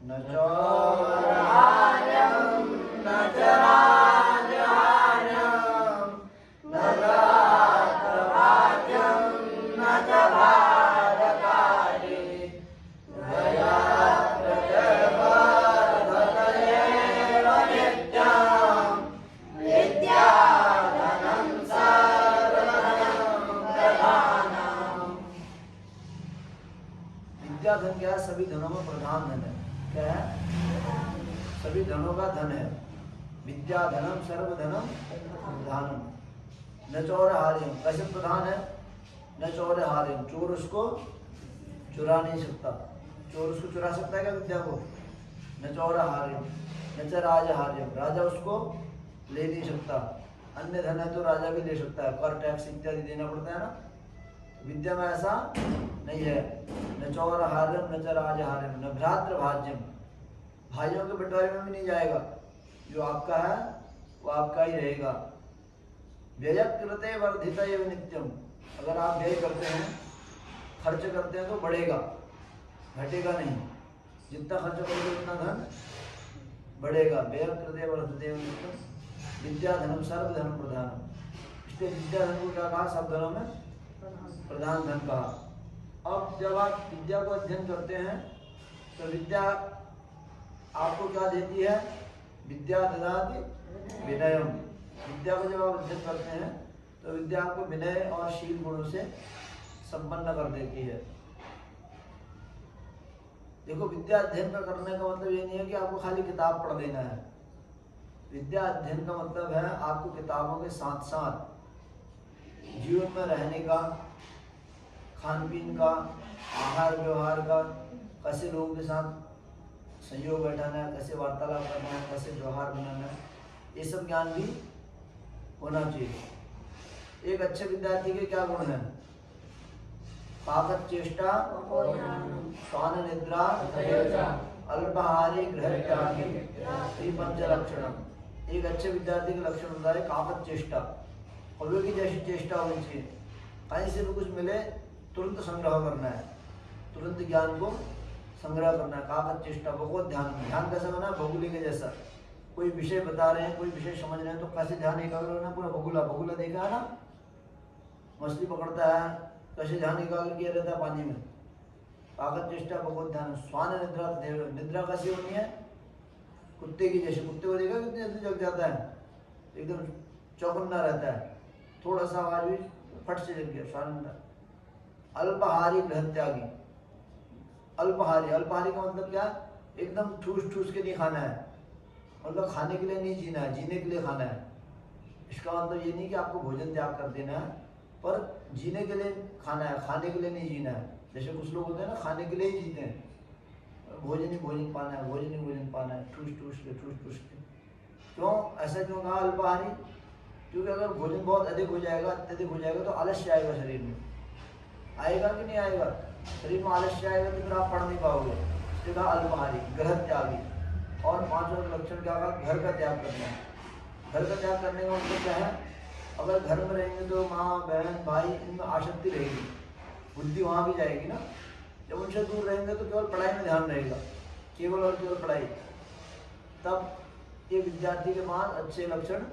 न चौरहार्यं न च राजहार्यं न रात्रभाज्यं न च भारकारी दयात्र च वर्धतयेव नित्यं विद्याधनं सर्वधनं प्रधानम्। विद्याधन क्या है? सभी धनों में प्रधान धन है। क्या है? सभी धनों का धन है। विद्याधनम सर्वधनम प्रधानम। न चौरहार्यम कैसे प्रधान है? न चौरहार्यम चोर उसको चुरा नहीं सकता। चोर उसको चुरा सकता है क्या विद्या को? न चौरहार्यम न च राजहार्यम राजा उसको ले नहीं सकता। अन्य धन है तो राजा भी ले सकता है, कर टैक्स इत्यादि देना पड़ता है ना। विद्या में ऐसा नहीं है। न चौरहार्यम न च राजहार्यम न भ्रातृभाज्यम भाइयों के बंटवारे में भी नहीं जाएगा। जो आपका है वो आपका ही रहेगा। व्ययकृते वर्धित एव नित्यम अगर आप व्यय करते हैं, खर्च करते हैं तो बढ़ेगा, घटेगा नहीं। जितना खर्च करोगे उतना धन बढ़ेगा। व्ययकृते वर्धित एव नित्यम विद्याधनम सर्वधनम प्रधानम। इसलिए विद्याधन को क्या कहा? सब धनों में प्रधान धन कहा। अब जब आप विद्या को अध्ययन करते हैं तो विद्या आपको क्या देती है? विद्या ददाति विनयम। विद्या को जब आप अध्ययन करते हैं तो विद्या आपको विनय और शील गुणों से संपन्न कर देती है। देखो, विद्या अध्ययन का करने का मतलब ये नहीं है कि आपको खाली किताब पढ़ देना है। विद्या अध्ययन का मतलब है आपको किताबों के साथ साथ जीवन में रहने का, खान पीन का, आहार व्यवहार का, कैसे लोगों के साथ संयोग बैठाना है, कैसे वार्तालाप करना है, कैसे व्यवहार बनाना है, ये सब ज्ञान भी होना चाहिए। एक अच्छे विद्यार्थी के क्या गुण हैं? पाकत चेष्टा, श्वान निद्रा, अल्पाहारी गृह त्यागी, ये पंच लक्षणम। एक अच्छे विद्यार्थी का लक्षण होता है काकत चेष्टा, कौवे की जैसी चेष्टा होनी चाहिए। कहीं से भी कुछ मिले तुरंत संग्रह करना है, तुरंत ज्ञान को संग्रह करना है। काकत चेष्टा, बहुत ध्यान। ध्यान कैसा बना? बगुले के जैसा। कोई विषय बता रहे हैं, कोई विषय समझ रहे हैं तो कैसे ध्यान एकाग्र होना? पूरा बगुला, बगुला देखा है ना, मछली पकड़ता है कैसे ध्यान एकाग्र किया रहता है पानी में। काकत चेष्टा, बहुत ध्यान। श्वान निद्रा, निद्रा कैसी होनी है? कुत्ते की जैसे। कुत्ते को देखा कितनी जल्दी जग जाता है, एकदम चौकन्ना रहता है, थोड़ा सा आवाज भी फट से जग गया। श्वान निद्रा। अल्पाहारी गृह त्यागी। अल्पाहारी, अल्पाहारी का मतलब क्या? एकदम ठूस ठूस के नहीं खाना है, मतलब खाने के लिए नहीं जीना है, जीने के लिए खाना है। इसका मतलब ये नहीं कि आपको भोजन त्याग कर देना है, पर जीने के लिए खाना है, खाने के लिए नहीं जीना है। जैसे कुछ लोग होते हैं ना, खाने के लिए ही जीते हैं, भोजन ही भोजन पाना है, भोजन ही भोजन पाना है, ठूस ठूस के, ठूस ठूस के। क्यों ऐसा क्यों कहा अल्पाहारी? क्योंकि अगर भोजन बहुत अधिक हो जाएगा, अत्यधिक हो जाएगा तो आलस्य आएगा शरीर में। आएगा कि नहीं आएगा? शरीर में आलस्य आएगा तो फिर आप पढ़ नहीं पाओगे। इसलिए कहा अल्पाहारी, ग्रह त्यागी। और पांचवा लक्षण क्या कहा? घर का त्याग करना है। घर का त्याग करने का मतलब क्या है? अगर घर में रहेंगे तो माँ बहन भाई इनमें आसक्ति रहेगी, बुद्धि वहाँ भी जाएगी ना। जब उनसे दूर रहेंगे तो केवल पढ़ाई में ध्यान रहेगा, केवल और केवल पढ़ाई। तब ये विद्यार्थी के पास अच्छे लक्षण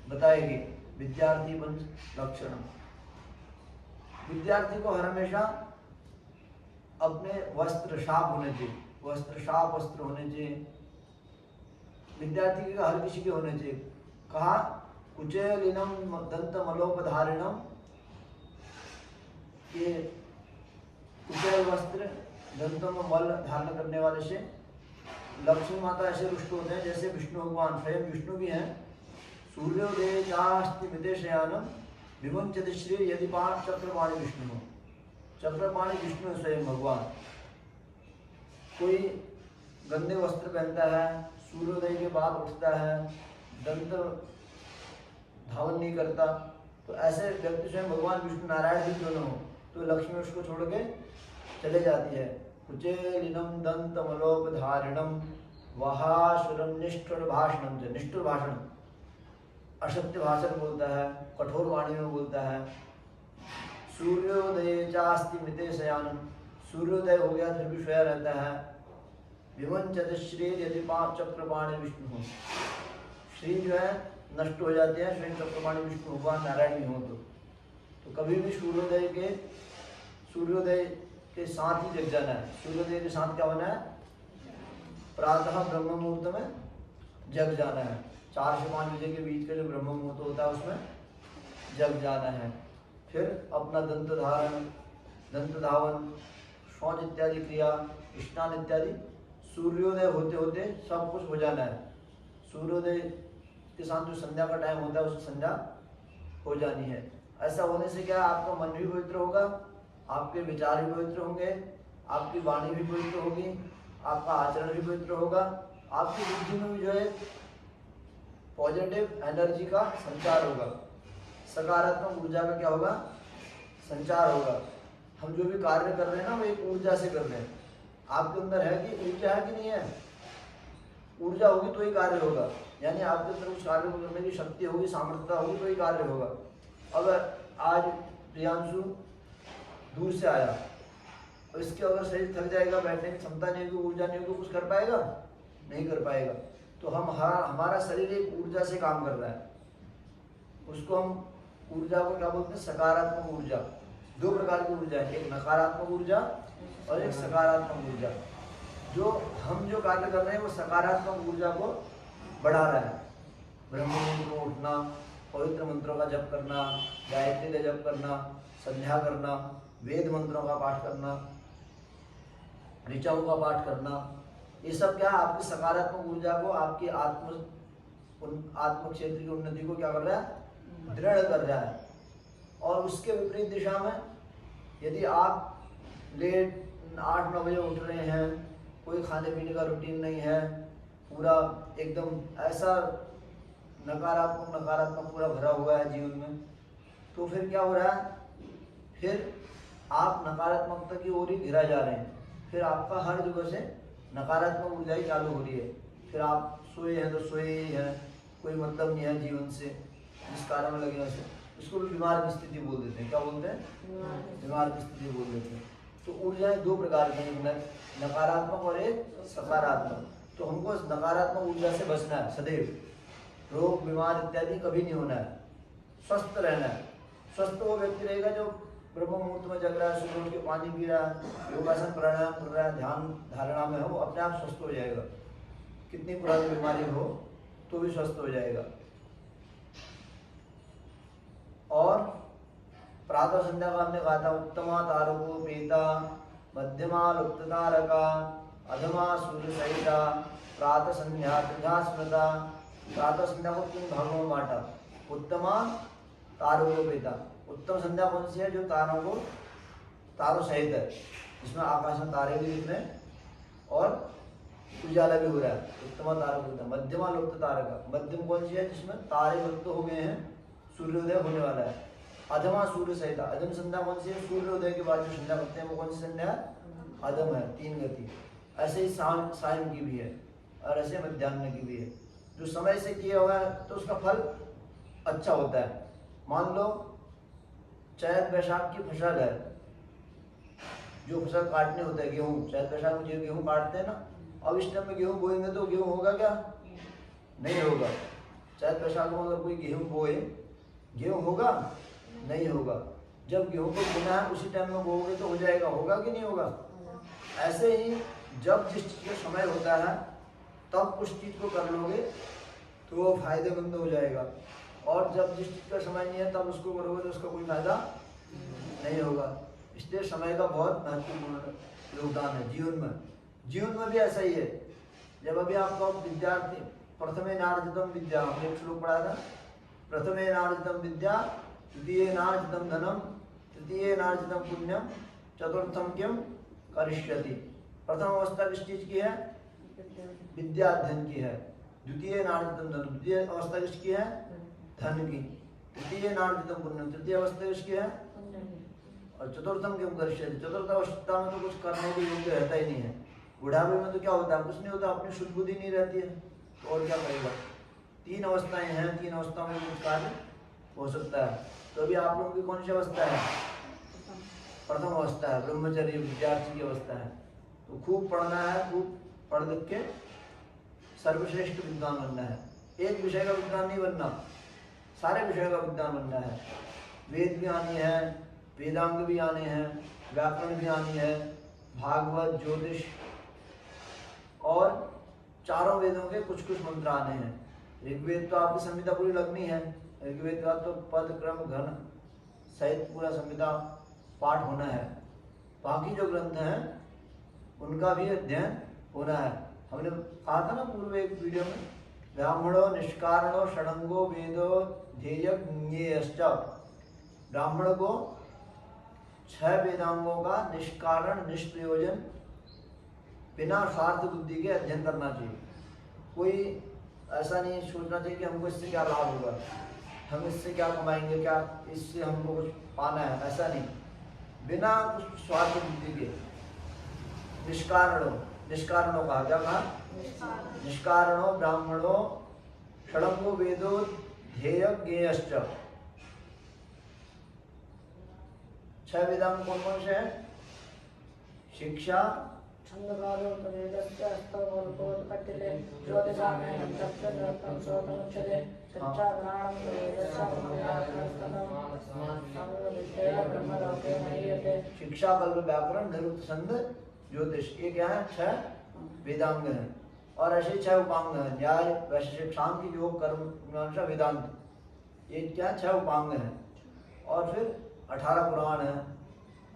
बताएगी। विद्यार्थी पंच लक्षण। विद्यार्थी को हर हमेशा अपने वस्त्र साफ होने चाहिए, वस्त्र साफ वस्त्र होने चाहिए। विद्यार्थी के हर किसी के होने चाहिए। कहा कुचेलिनम दंत मलोपधारिणम, ये कुचेल वस्त्र दंतों में मल धारण करने वाले से लक्ष्मी माता ऐसे रुष्ट होते हैं जैसे विष्णु भगवान स्वयं विष्णु भी हैं। सूर्योदय चास्ति विदेशयानम विमुंचति श्री यदि पाठ चक्रपाणि विष्णु। चक्रपाणि विष्णु स्वयं भगवान। कोई गंदे वस्त्र पहनता है, सूर्योदय के बाद उठता है, दंत धावन नहीं करता, तो ऐसे व्यक्ति स्वयं भगवान विष्णु नारायण भी क्यों न हो तो लक्ष्मी उसको छोड़ के चले जाती है। कुचेलिनम दंत मलोपधारिणम वहासुरम निष्ठुर भाषणम। निष्ठुर भाषण, असत्य भाषण बोलता है, कठोर वाणी में बोलता है। सूर्योदय चास्ति मिते शयानम, सूर्योदय हो गया फिर भी सोया रहता है। विमंचत श्री यदि पांच चक्रपाणी विष्णु हो, श्री जो है नष्ट हो जाते हैं, श्री चक्रपाणी विष्णु भगवान नारायण भी हो तो कभी भी सूर्योदय के साथ ही जग जाना है। सूर्योदय के साथ क्या होना है? प्रातः ब्रह्म मुहूर्त में जग जाना है। 4 से 5 बजे के बीच का जो ब्रह्म मुहूर्त होता है उसमें जग जाना है। फिर अपना दंत धावन, शौच इत्यादि क्रिया, स्नान इत्यादि सूर्योदय होते होते सब कुछ हो जाना है। सूर्योदय के साथ जो संध्या का टाइम होता है उस संध्या हो जानी है। ऐसा होने से क्या, आपका मन भी पवित्र होगा, आपके विचार भी पवित्र होंगे, आपकी वाणी भी पवित्र होगी, आपका आचरण भी पवित्र होगा, आपकी बुद्धि में भी जो है पॉजिटिव एनर्जी का संचार होगा, सकारात्मक ऊर्जा का क्या होगा? संचार होगा। हम जो भी कार्य कर रहे हैं ना वो एक ऊर्जा से कर रहे हैं। आपके अंदर है कि ऊर्जा है कि नहीं है? ऊर्जा होगी तो ही कार्य होगा, यानी आपके अंदर उस कार्य को करने की शक्ति होगी, सामर्थ्यता होगी तो ही कार्य होगा। अगर आज प्रियांशु दूर से आया और इसके अगर शरीर थक जाएगा, बैठने की क्षमता नहीं होगी, ऊर्जा नहीं होगी, कुछ कर पाएगा? नहीं कर पाएगा। तो हमारा शरीर एक ऊर्जा से काम कर रहा है, उसको हम ऊर्जा को क्या बोलते हैं? सकारात्मक ऊर्जा। 2 प्रकार की ऊर्जा है, एक नकारात्मक ऊर्जा और एक सकारात्मक ऊर्जा। हम जो कार्य कर रहे हैं वो सकारात्मक ऊर्जा को बढ़ा रहा है। ब्रह्म मुहूर्त में उठना, पवित्र मंत्रों का जप करना, गायत्री का जप करना, संध्या करना, वेद मंत्रों का पाठ करना, ऋचाओं का पाठ करना, ये सब क्या आपकी सकारात्मक ऊर्जा को, आपकी आत्म क्षेत्र की उन्नति को क्या कर रहा है? दृढ़ कर रहा है। और उसके विपरीत दिशा में यदि आप लेट 8-9 बजे उठ रहे हैं, कोई खाने पीने का रूटीन नहीं है, पूरा एकदम ऐसा नकारात्मक पूरा भरा हुआ है जीवन में, तो फिर क्या हो रहा है? फिर आप नकारात्मकता की ओर ही घिरा जा रहे हैं। फिर आपका हर जगह से नकारात्मक ऊर्जा ही चालू हो रही है। फिर आप सोए हैं तो सोए ही हैं, कोई मतलब नहीं है जीवन से, जिस कारण लगे उसे, इसको भी बीमार की स्थिति बोल देते हैं। क्या बोलते हैं? बीमार की स्थिति बोल देते हैं। तो ऊर्जाएं 2 प्रकार की हैं, नकारात्मक और एक सकारात्मक। तो हमको नकारात्मक ऊर्जा से बचना है सदैव। रोग बीमार इत्यादि कभी नहीं होना है, स्वस्थ रहना है। स्वस्थ वो व्यक्ति रहेगा जो ब्रह्म मुहूर्त में जग रहा है, सुबह उठ के पानी पी रहा है, योगासन प्राणायाम कर रहा है, ध्यान धारणा में हो, वो अपने आप स्वस्थ हो जाएगा। कितनी पुरानी बीमारी हो तो भी स्वस्थ हो जाएगा। और प्रातः संध्या का हमने कहा था, उत्तमा तारको पीता, मध्यमा लुप्त तारका, अधमा सूर्य सहिता, प्रातः संध्या त्रिधा स्मृता। प्रातः संध्या को 3 भागों में बांटा। उत्तमा तारको पीता, उत्तम संध्या कौन सी है? जो तारों सहित है, जिसमें आकाश में तारे भी दिख रहे हैं और उजाला भी हो रहा है, उत्तमा तारको पीता। मध्यमा लुप्त तारका, मध्यम कौन सी है? जिसमें तारे लुप्त हो गए हैं, सूर्योदय होने वाला है। अधमा सूर्य सहिता, अधम संध्या कौन सी है? सूर्योदय के बाद जो संध्या करते हैं वो कौन सी संध्या है? अधम है, 3 गति। ऐसे ही सायं की भी है और ऐसे मध्याह्न की भी है। जो समय से किया हुआ है तो उसका फल अच्छा होता है। मान लो चैत वैशाख की फसल है, जो फसल काटने होता है गेहूं, चैत वैशाख में गेहूं काटते हैं ना, अब इस टाइम में गेहूं बोएंगे तो गेहूं होगा क्या? नहीं होगा। चैत वैशाख में अगर कोई गेहूं बोए, गेहूं होगा? नहीं होगा। जब गेहूं को बोना है उसी टाइम में बोओगे तो हो जाएगा, होगा कि नहीं होगा? ऐसे ही जब जिस चीज का समय होता है तब उस चीज को कर लोगे तो वो फायदेमंद हो जाएगा, और जब जिस चीज का समय नहीं है तब उसको करोगे तो उसका कोई फायदा नहीं होगा। इसलिए समय का बहुत महत्वपूर्ण योगदान है जीवन में। जीवन में भी ऐसा ही है। जब अभी आपका विद्यार्थी प्रथमे नार्जितम विद्या, हमने एक श्लोक पढ़ा था, प्रथमे नार्जितम विद्या, द्वितीय नार्जितम धनम, तृतीय नार्जितम पुण्यम, चतुर्थम किम करिष्यति। प्रथम अवस्था किस चीज की है? विद्या अध्ययन की है। द्वितीय नार्जितम धनम, द्वितीय अवस्था किसकी है? धन की। तृतीय नार्जितम पुण्यम, तृतीय अवस्था किसकी है? और चतुर्थम किम करिष्यति, चतुर्थ अवस्था में तो कुछ करने के योग्य रहता ही नहीं है। बुढ़ापे में तो क्या होता है? कुछ नहीं होता, अपनी शुद्ध बुद्धि नहीं रहती है तो और क्या करेगा? 3 अवस्थाएं हैं, 3 अवस्थाओं में कुछ कार्य हो सकता है। तो अभी आप लोगों की कौन सी अवस्था है? प्रथम अवस्था है, ब्रह्मचर्य विद्यार्थी की अवस्था है। तो खूब पढ़ना है, खूब पढ़ लिख के सर्वश्रेष्ठ विद्वान बनना है। एक विषय का विद्वान नहीं बनना, सारे विषयों का विद्वान बनना है। वेद भी आनी है, वेदांग भी आने हैं, व्याकरण भी आनी है, भागवत, ज्योतिष और चारों वेदों के कुछ कुछ मंत्र आने हैं। ऋग्वेद तो आपकी संहिता पूरी लगनी है, ऋग्वेद का तो पद क्रम घन सहित पूरा संहिता पाठ होना है। बाकी जो ग्रंथ हैं उनका भी अध्ययन होना है। हमने कहा था ना पूर्व एक वीडियो में, ब्राह्मणो निष्कारणो षडंगो वेदो ध्येयज्ञेयश्च। ब्राह्मण को 6 वेदांगों का निष्कारण निष्प्रयोजन बिना स्वार्थ बुद्धि के अध्ययन करना चाहिए। कोई ऐसा नहीं सोचना चाहिए कि हमको इससे क्या लाभ होगा, हम इससे क्या कमाएंगे, क्या इससे हमको कुछ पाना है, ऐसा नहीं। बिना कुछ स्वार्थ बुद्धि के निष्कारणों कहा, क्या कहा? निष्कारणो ब्राह्मणो षडंगो वेदो ध्येयज्ञेयश्च। 6 वेदांग कौन कौन से हैं? शिक्षा, शिक्षा, कल्प, व्याकरण, निरुक्त, छंद, ज्योतिष, ये क्या है? 6 वेदांग हैं। और ऐसे 6 उपांग हैं, न्याय, वैशेषिक, सांख्य, योग, कर्म, मीमांसा, वेदांत, ये क्या 6 उपांग हैं। और फिर 18 पुराण हैं,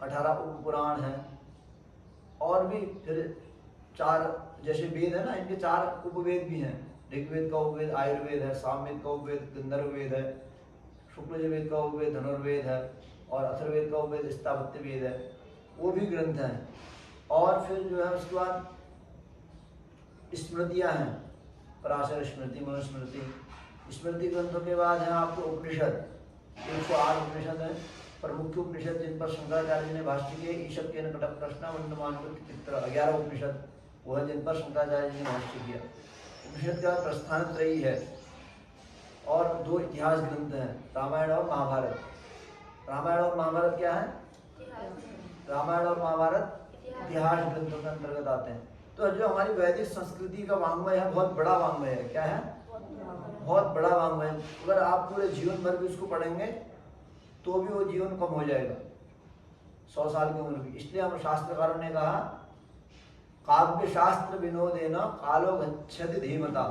18 उप पुराण हैं, और भी फिर 4 जैसे वेद है ना, इनके 4 उपवेद भी हैं। ऋग्वेद का उपवेद आयुर्वेद है, सामवेद का उपवेद गंधर्ववेद है, शुक्लयजुर्वेद का उपवेद धनुर्वेद है, और अथर्ववेद का उपवेद स्थापत्य वेद है, वो भी ग्रंथ हैं। और फिर जो है उसके बाद स्मृतियाँ हैं, पराशर स्मृति, मनुस्मृति। स्मृति ग्रंथों के बाद है आपको उपनिषद, 108 उपनिषद हैं। प्रमुख उपनिषद जिन पर शंकराचार्य ने भाष्य किए, ईशक के कटक प्रश्न मंडमान 11 उपनिषद वो है जिन पर शंकराचार्य जी ने भाष्य किया। उपनिषद का प्रस्थान त्रयी है, और 2 इतिहास ग्रंथ हैं, रामायण और महाभारत। रामायण और महाभारत क्या है? रामायण और महाभारत इतिहास ग्रंथों के अंतर्गत आते हैं। तो जो हमारी वैदिक संस्कृति का वाङ्मय है, बहुत बड़ा वाङ्मय है। क्या है? बहुत बड़ा वाङ्मय। अगर आप पूरे जीवन भर भी उसको पढ़ेंगे तो भी वो जीवन कम हो जाएगा, 100 साल की उम्र भी। इसलिए हम शास्त्रकारों ने कहा, काव्य शास्त्र विनोदेन कालो गच्छति धीमता,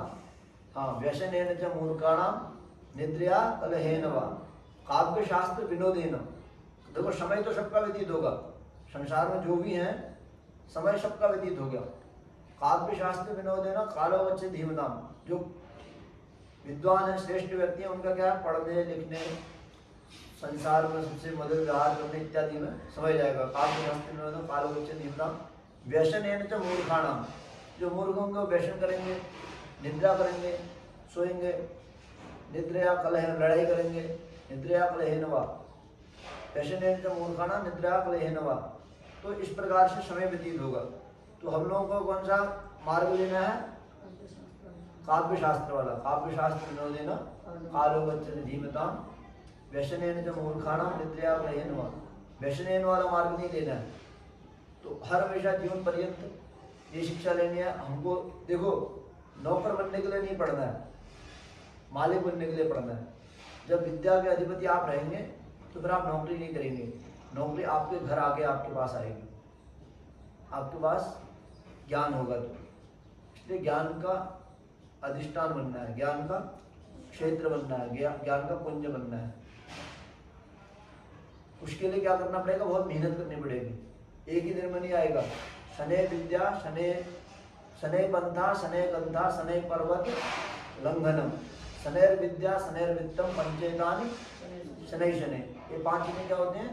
हाँ, व्यसनेन च मूर्खाणाम निद्रया कलहेन वा। काव्य शास्त्र विनोदेन, देखो समय तो सबका व्यतीत होगा, संसार में जो भी हैं समय सबका व्यतीत हो गया। काव्य शास्त्र विनोदेन कालो गच्छति धीमताम, जो विद्वान है, श्रेष्ठ व्यक्ति है, उनका क्या है? पढ़ने लिखने, संसार में सबसे मधुर व्यवहार करने इत्यादि में समय जाएगा। काव्य शास्त्र विनोदेन कालो गच्छति धीमताम व्यसनेन च मूर्खाणाम, जो मूर्ख होंगे वो व्यसन करेंगे, निद्रा करेंगे, सोएंगे, निद्रया कलह, लड़ाई करेंगे, निद्रया कलहेन वा, व्यसनेन च मूर्खाणाम निद्रया कलहेन वा। तो इस प्रकार से समय व्यतीत होगा। तो हम लोगों को कौन सा मार्ग लेना है? काव्य शास्त्र वाला। काव्य शास्त्र विनोदेन कालो गच्छति धीमताम व्यसनेन च मूर्खाणाम निद्रया कलहेन वा। व्यसनेन वाला मार्ग नहीं लेना है। तो हर हमेशा जीवन पर्यंत ये शिक्षा लेनी है हमको। देखो, नौकर बनने के लिए नहीं पढ़ना है, मालिक बनने के लिए पढ़ना है। जब विद्या के अधिपति आप रहेंगे तो फिर आप नौकरी नहीं करेंगे, नौकरी आपके घर आके आपके पास आएगी, आपके पास ज्ञान होगा। तो इसलिए ज्ञान का अधिष्ठान बनना है, ज्ञान का क्षेत्र बनना है, ज्ञान का पुंज बनना है। उसके लिए क्या करना पड़ेगा? बहुत मेहनत करनी पड़ेगी, एक ही दिन में नहीं आएगा। शनै विद्या शनै पंथा शनै गंधा शनै पर्वत लंघनम, शनैर विद्या शनैर वित्तम पंचेतानि शनै शनै। ये 5 चीजें क्या होते हैं?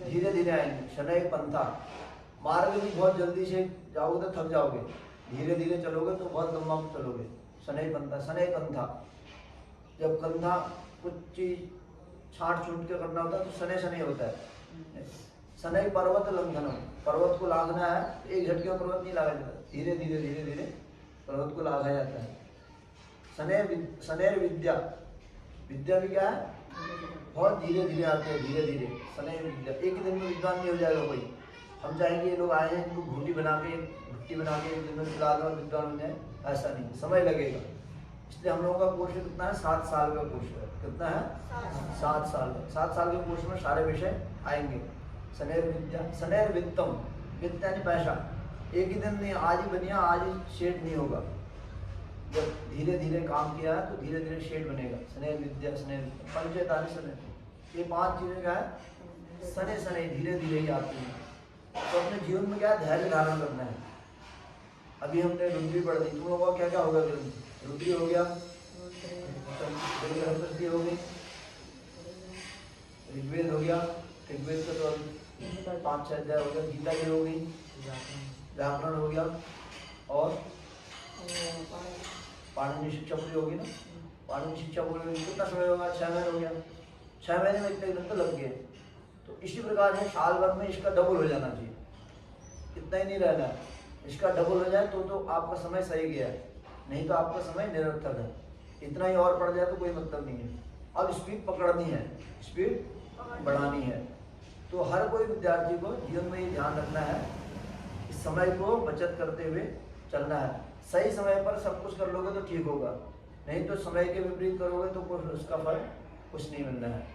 धीरे धीरे आएंगे। शनै पंथा, मार्ग भी बहुत जल्दी से जाओगे तो थक जाओगे, धीरे धीरे चलोगे तो बहुत लंबा चलोगे। शनै पंथा, शनै कंथा, जब कंधा कुछ चीज छांट छूट के करना होता है तो शनै शनै होता है। शनै पर्वत लंघनम, पर्वत को लांघना है तो एक झटके में पर्वत नहीं लागा जाता, धीरे धीरे पर्वत को लांघा जाता है। शनैर विद्या, विद्या भी क्या है? बहुत धीरे धीरे आते हैं, धीरे धीरे। शनैर विद्या एक ही दिन में विद्वान नहीं हो जाएगा कोई। हम चाहेंगे ये लोग आए हैं इनको घूटी बना के एक दिन में खिला दो और विद्वान बन जाए, ऐसा नहीं, समय लगेगा। इसलिए हम लोगों का कोर्स कितना है, 7 साल का कोर्स है। कितना है? 7 साल का। 7 साल के कोर्स में सारे विषय आएंगे। शनैर विद्या, शनैर वित्तम, वित्त यानी पैसा। एक ही दिन नहीं, आज ही बनिया आज ही सेठ नहीं होगा। जब धीरे धीरे काम किया है तो धीरे धीरे सेठ बनेगा। शनैर विद्या, शनैर पंचेतानि शनैर, ये 5 चीजें क्या है, शनैर शनैर धीरे धीरे ही आती हैं। तो अपने जीवन में क्या है, धैर्य धारण करना है। अभी हमने रुद्री पढ़ दी, तुम लोगों का क्या क्या होगा? रुद्री हो गया, बृहस्पति हो गई, ऋग्वेद हो गया, ऋग्वेद का तो 5-6 अध्याय हो गया, गीता भी हो गई, व्याकरण हो गया, और पाणिनि शिक्षा पूरी होगी ना। पाणिनि शिक्षा पूरी कितना समय होगा? 6 महीने हो गया। 6 महीने में इतने दिन तो लग गए। तो इसी प्रकार है, साल भर में इसका डबल हो जाना चाहिए। इतना ही नहीं रहना है, इसका डबल हो जाए तो आपका समय सही गया है, नहीं तो आपका समय निरर्थक है। इतना ही और पड़ जाए तो कोई मतलब नहीं है। अब स्पीड पकड़नी है, स्पीड बढ़ानी है। तो हर कोई विद्यार्थी को जीवन में ये ध्यान रखना है कि समय को बचत करते हुए चलना है। सही समय पर सब कुछ कर लोगे तो ठीक होगा, नहीं तो समय के विपरीत करोगे तो उसका फल कुछ नहीं मिलना है।